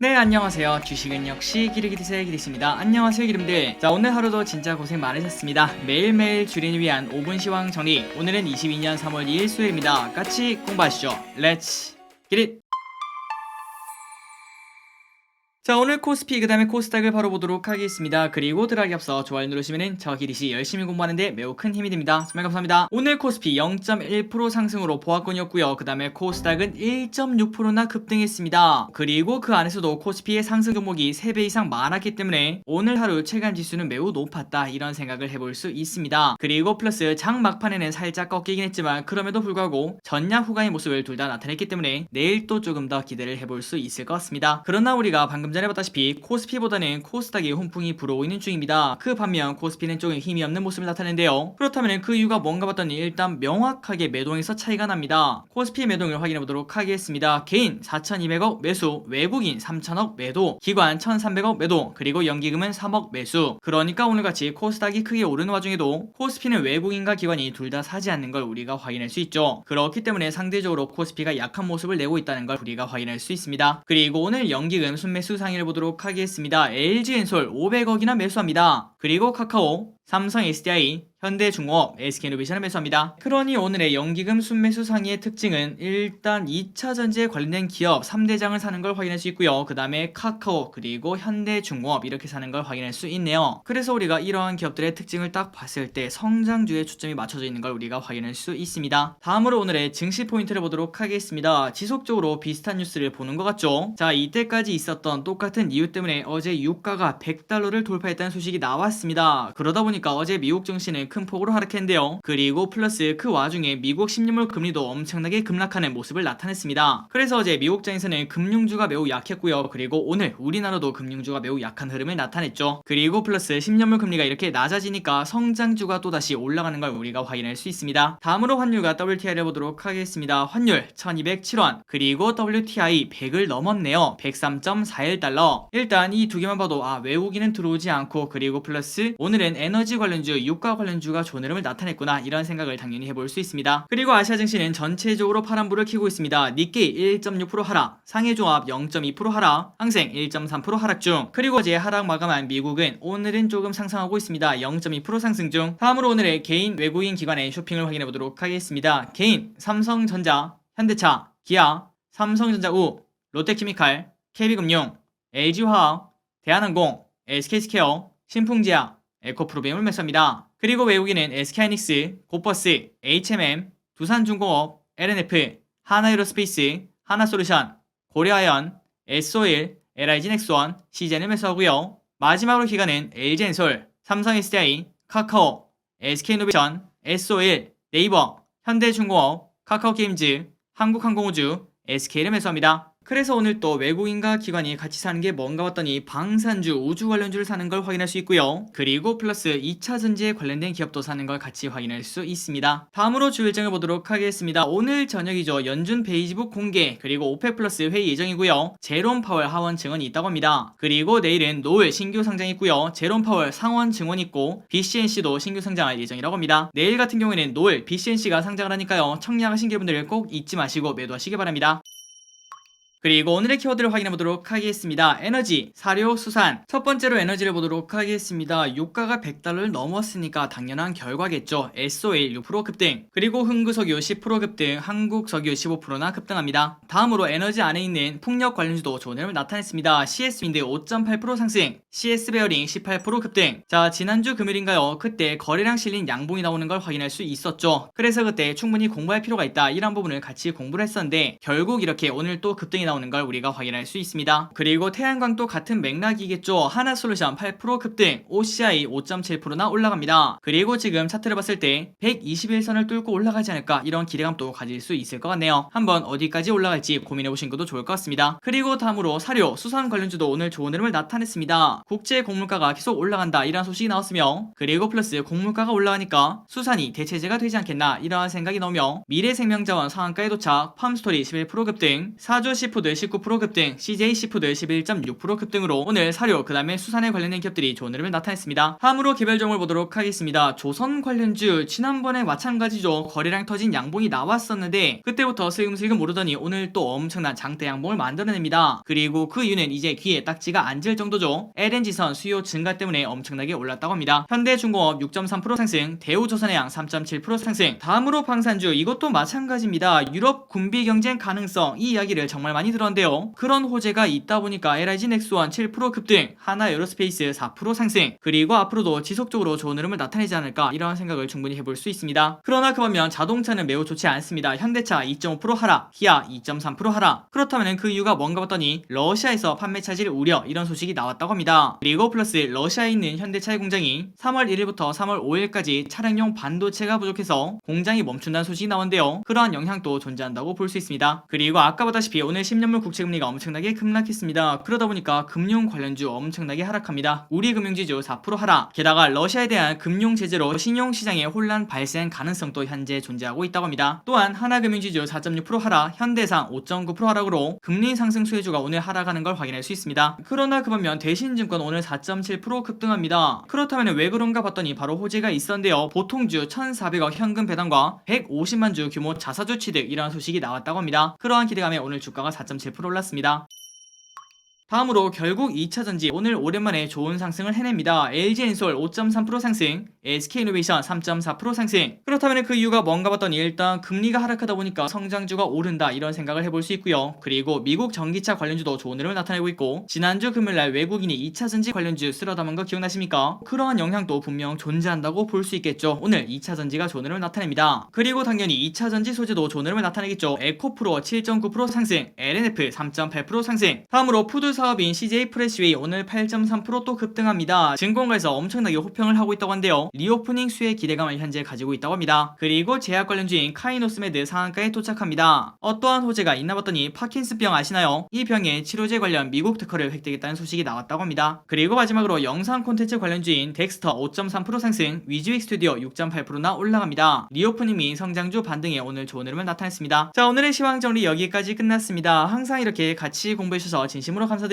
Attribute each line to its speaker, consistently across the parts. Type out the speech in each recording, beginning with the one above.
Speaker 1: 네, 안녕하세요. 주식은 역시 기르기드세의 기르입니다. 안녕하세요, 기름들. 자, 오늘 하루도 진짜 고생 많으셨습니다. 매일매일 주린을 위한 5분 시황 정리. 오늘은 22년 3월 2일 수요일입니다. 같이 공부하시죠. 렛츠 기릿! 자, 오늘 코스피 그 다음에 코스닥을 바로 보도록 하겠습니다. 그리고 들어가기 앞서 좋아요 누르시면은 저 기릿이 열심히 공부하는데 매우 큰 힘이 됩니다. 정말 감사합니다. 오늘 코스피 0.1% 상승으로 보합권이었고요. 그 다음에 코스닥은 1.6%나 급등했습니다. 그리고 그 안에서도 코스피의 상승 종목이 3배 이상 많았기 때문에 오늘 하루 체감 지수는 매우 높았다 이런 생각을 해볼 수 있습니다. 그리고 플러스 장 막판에는 살짝 꺾이긴 했지만 그럼에도 불구하고 전략 후가의 모습을 둘 다 나타냈기 때문에 내일 또 조금 더 기대를 해볼 수 있을 것 같습니다. 그러나 우리가 방금 전에 봤다시피 코스피보다는 코스닥의 훈풍이 불어오는 중입니다. 그 반면 코스피는 조금 힘이 없는 모습을 나타내는데요. 그렇다면 그 이유가 뭔가 봤더니 일단 명확하게 매동에서 차이가 납니다. 코스피 매동을 확인해 보도록 하겠습니다. 개인 4,200억 매수, 외국인 3,000억 매도, 기관 1,300억 매도, 그리고 연기금은 3억 매수. 그러니까 오늘같이 코스닥이 크게 오르는 와중에도 코스피는 외국인과 기관이 둘 다 사지 않는 걸 우리가 확인할 수 있죠. 그렇기 때문에 상대적으로 코스피가 약한 모습을 내고 있다는 걸 우리가 확인할 수 있습니다. 그리고 오늘 연기금 순매수 상위를 보도록 하겠습니다. LG엔솔 500억이나 매수합니다. 그리고 카카오, 삼성 SDI, 현대중공업, SK이노베이션을 매수합니다. 그러니 오늘의 연기금 순매수 상위의 특징은 일단 2차전지에 관련된 기업 3대장을 사는 걸 확인할 수 있고요. 그 다음에 카카오 그리고 현대중공업 이렇게 사는 걸 확인할 수 있네요. 그래서 우리가 이러한 기업들의 특징을 딱 봤을 때 성장주에 초점이 맞춰져 있는 걸 우리가 확인할 수 있습니다. 다음으로 오늘의 증시 포인트를 보도록 하겠습니다. 지속적으로 비슷한 뉴스를 보는 것 같죠? 자, 이때까지 있었던 똑같은 이유 때문에 어제 유가가 100달러를 돌파했다는 소식이 나왔습니다. 그러다 보니까 어제 미국 증시는 큰 폭으로 하락했는데요. 그리고 플러스 그 와중에 미국 10년물 금리도 엄청나게 급락하는 모습을 나타냈습니다. 그래서 어제 미국장에서는 금융주가 매우 약했고요. 그리고 오늘 우리나라도 금융주가 매우 약한 흐름을 나타냈죠. 그리고 플러스 10년물 금리가 이렇게 낮아지니까 성장주가 또다시 올라가는 걸 우리가 확인할 수 있습니다. 다음으로 환율과 WTI를 보도록 하겠습니다. 환율 1207원 그리고 WTI 100을 넘었네요. 103.41달러. 일단 이 두 개만 봐도 외국인은 들어오지 않고 그리고 플러스 오늘은 에너지 관련주, 유가 관련주가 좋은 흐름을 나타냈구나 이런 생각을 당연히 해볼 수 있습니다. 그리고 아시아 증시는 전체적으로 파란불을 켜고 있습니다. 니케이 1.6% 하락, 상해종합 0.2% 하락, 항생 1.3% 하락 중. 그리고 어제 하락 마감한 미국은 오늘은 조금 상승하고 있습니다. 0.2% 상승 중. 다음으로 오늘의 개인 외국인 기관의 쇼핑을 확인해 보도록 하겠습니다. 개인 삼성전자, 현대차, 기아, 삼성전자우, 롯데케미칼, KB금융, LG화학, 대한항공, SK스퀘어, 신풍제약, 에코프로비움을 매수합니다. 그리고 외국인은 SK하이닉스, 고퍼스, HMM, 두산중공업, LNF, 하나에로스페이스, 하나솔루션, 고려아연, S-오일, LIG넥스원, CJN을 매수하고요. 마지막으로 기관은 LG엔솔, 삼성 SDI, 카카오, SK이노베이션, S-오일, 네이버, 현대중공업, 카카오게임즈, 한국항공우주, SK를 매수합니다. 그래서 오늘 또 외국인과 기관이 같이 사는 게 뭔가 봤더니 방산주, 우주 관련주를 사는 걸 확인할 수 있고요. 그리고 플러스 2차 전지에 관련된 기업도 사는 걸 같이 확인할 수 있습니다. 다음으로 주 일정을 보도록 하겠습니다. 오늘 저녁이죠. 연준 베이지북 공개 그리고 오펙 플러스 회의 예정이고요. 제롬 파월 하원 증언이 있다고 합니다. 그리고 내일은 노을 신규 상장이 있고요. 제롬 파월 상원 증언이 있고 BCNC도 신규 상장할 예정이라고 합니다. 내일 같은 경우에는 노을 BCNC가 상장을 하니까요. 청약하신 분들 꼭 잊지 마시고 매도하시기 바랍니다. 그리고 오늘의 키워드를 확인해 보도록 하겠습니다. 에너지, 사료, 수산. 첫 번째로 에너지를 보도록 하겠습니다. 유가가 100달러를 넘었으니까 당연한 결과겠죠. S-오일 6% 급등, 그리고 흥구석유 10% 급등, 한국석유 15%나 급등합니다. 다음으로 에너지 안에 있는 풍력 관련주도 좋은 흐름을 나타냈습니다. CS윈드 5.8% 상승, CS베어링 18% 급등. 자, 지난주 금요일인가요? 그때 거래량 실린 양봉이 나오는 걸 확인할 수 있었죠. 그래서 그때 충분히 공부할 필요가 있다 이런 부분을 같이 공부를 했었는데 결국 이렇게 오늘 또 급등이 나오는 걸 우리가 확인할 수 있습니다. 그리고 태양광도 같은 맥락이겠죠. 하나솔루션 8% 급등, OCI 5.7%나 올라갑니다. 그리고 지금 차트를 봤을 때 121선을 뚫고 올라가지 않을까 이런 기대감도 가질 수 있을 것 같네요. 한번 어디까지 올라갈지 고민해보신 것도 좋을 것 같습니다. 그리고 다음으로 사료, 수산 관련주도 오늘 좋은 흐름을 나타냈습니다. 국제 곡물가가 계속 올라간다 이런 소식이 나왔으며 그리고 플러스 곡물가가 올라가니까 수산이 대체제가 되지 않겠나 이러한 생각이 나오며 미래생명자원 상한가에 도착, 팜스토리 11% 급등, 사주 10% K푸드 19% 급등, CJ 시푸드 11.6% 급등으로 오늘 사료 그 다음에 수산에 관련된 기업들이 좋은 흐름을 나타냈습니다. 다음으로 개별 종목을 보도록 하겠습니다. 조선 관련주 지난번에 마찬가지죠. 거래량 터진 양봉이 나왔었는데 그때부터 슬금슬금 오르더니 오늘 또 엄청난 장대 양봉을 만들어냅니다. 그리고 그 이유는 이제 귀에 딱지가 앉을 정도죠. LNG선 수요 증가 때문에 엄청나게 올랐다고 합니다. 현대중공업 6.3% 상승, 대우조선해양 3.7% 상승. 다음으로 방산주 이것도 마찬가지입니다. 유럽 군비 경쟁 가능성 이 이야기를 정말 많이 들었는데요. 그런 호재가 있다 보니까 LIG 넥스원 7% 급등, 하나 에어로스페이스 4% 상승. 그리고 앞으로도 지속적으로 좋은 흐름을 나타내지 않을까 이런 생각을 충분히 해볼 수 있습니다. 그러나 그 반면 자동차는 매우 좋지 않습니다. 현대차 2.5% 하락, 기아 2.3% 하락. 그렇다면 그 이유가 뭔가 봤더니 러시아에서 판매 차질 우려 이런 소식이 나왔다고 합니다. 그리고 플러스 러시아에 있는 현대차의 공장이 3월 1일부터 3월 5일까지 차량용 반도체가 부족해서 공장이 멈춘다는 소식이 나온대요. 그러한 영향도 존재한다고 볼 수 있습니다. 그리고 아까 보다시피 오늘 10년물 국채금리가 엄청나게 급락했습니다. 그러다 보니까 금융 관련주 엄청나게 하락합니다. 우리금융지주 4% 하락. 게다가 러시아에 대한 금융 제재로 신용시장에 혼란 발생 가능성도 현재 존재하고 있다고 합니다. 또한 하나금융지주 4.6% 하락, 현대상 5.9% 하락으로 금리 상승 수혜주가 오늘 하락하는 걸 확인할 수 있습니다. 그러나 그 반면 대신증권 오늘 4.7% 급등합니다. 그렇다면 왜 그런가 봤더니 바로 호재가 있었는데요. 보통주 1,400억 현금 배당과 150만 주 규모 자사주 취득 이러한 소식이 나왔다고 합니다. 그러한 기대감에 오늘 주가가 4.7% 올랐습니다. 다음으로 결국 2차전지 오늘 오랜만에 좋은 상승을 해냅니다. LG엔솔 5.3% 상승, SK이노베이션 3.4% 상승. 그렇다면 그 이유가 뭔가 봤더니 일단 금리가 하락하다 보니까 성장주가 오른다 이런 생각을 해볼 수 있고요. 그리고 미국 전기차 관련주도 좋은 흐름을 나타내고 있고 지난주 금요일날 외국인이 2차전지 관련주 쓸어담은 거 기억나십니까? 그러한 영향도 분명 존재한다고 볼 수 있겠죠. 오늘 2차전지가 좋은 흐름을 나타냅니다. 그리고 당연히 2차전지 소재도 좋은 흐름을 나타내겠죠. 에코프로 7.9% 상승, LNF 3.8% 상승. 다음으로 푸드 사업인 CJ 프레시웨이 오늘 8.3% 또 급등합니다. 증권가에서 엄청나게 호평을 하고 있다고 한데요. 리오프닝 수혜 기대감을 현재 가지고 있다고 합니다. 그리고 제약 관련주인 카이노스메드 상한가에 도착합니다. 어떠한 호재가 있나 봤더니 파킨스병 아시나요? 이 병의 치료제 관련 미국 특허를 획득했다는 소식이 나왔다고 합니다. 그리고 마지막으로 영상 콘텐츠 관련주인 덱스터 5.3% 상승, 위즈윅 스튜디오 6.8%나 올라갑니다. 리오프닝 및 성장주 반등에 오늘 좋은 흐름을 나타냈습니다. 자, 오늘의 시황 정리 여기까지 끝났습니다. 항상 이렇게 같이 공부해주셔서 진심으로 감사드립니다.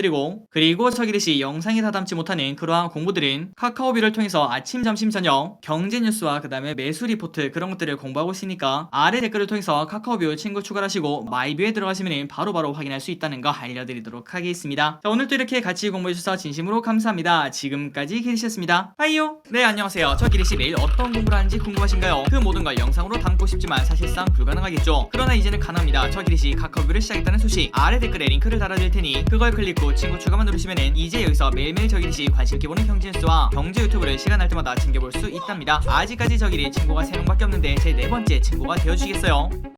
Speaker 1: 그리고 저기리시 영상에 다 담지 못하는 그러한 공부들은 카카오뷰를 통해서 아침, 점심, 저녁 경제 뉴스와 그 다음에 매수 리포트 그런 것들을 공부하고 있으니까 아래 댓글을 통해서 카카오뷰 친구 추가하시고 마이뷰에 들어가시면 바로바로 확인할 수 있다는 거 알려드리도록 하겠습니다. 자, 오늘도 이렇게 같이 공부해주셔서 진심으로 감사합니다. 지금까지 기리시였습니다. 빠이요. 네, 안녕하세요. 저 기리시 내일 어떤 공부를 하는지 궁금하신가요? 그 모든 걸 영상으로 담고 싶지만 사실상 불가능하겠죠. 그러나 이제는 가능합니다. 저 기리시 카카오뷰를 시작했다는 소식 아래 댓글에 링크를 달아드릴 테니 그걸 클릭 후 친구 추가만 누르시면은 이제 여기서 매일매일 저기리시 관심 있게 보는 경제 뉴스와 경제 유튜브를 시간 날 때마다 챙겨볼 수 있답니다. 아직까지 저기리 친구가 3명밖에 없는데 제 4번째 친구가 되어주시겠어요?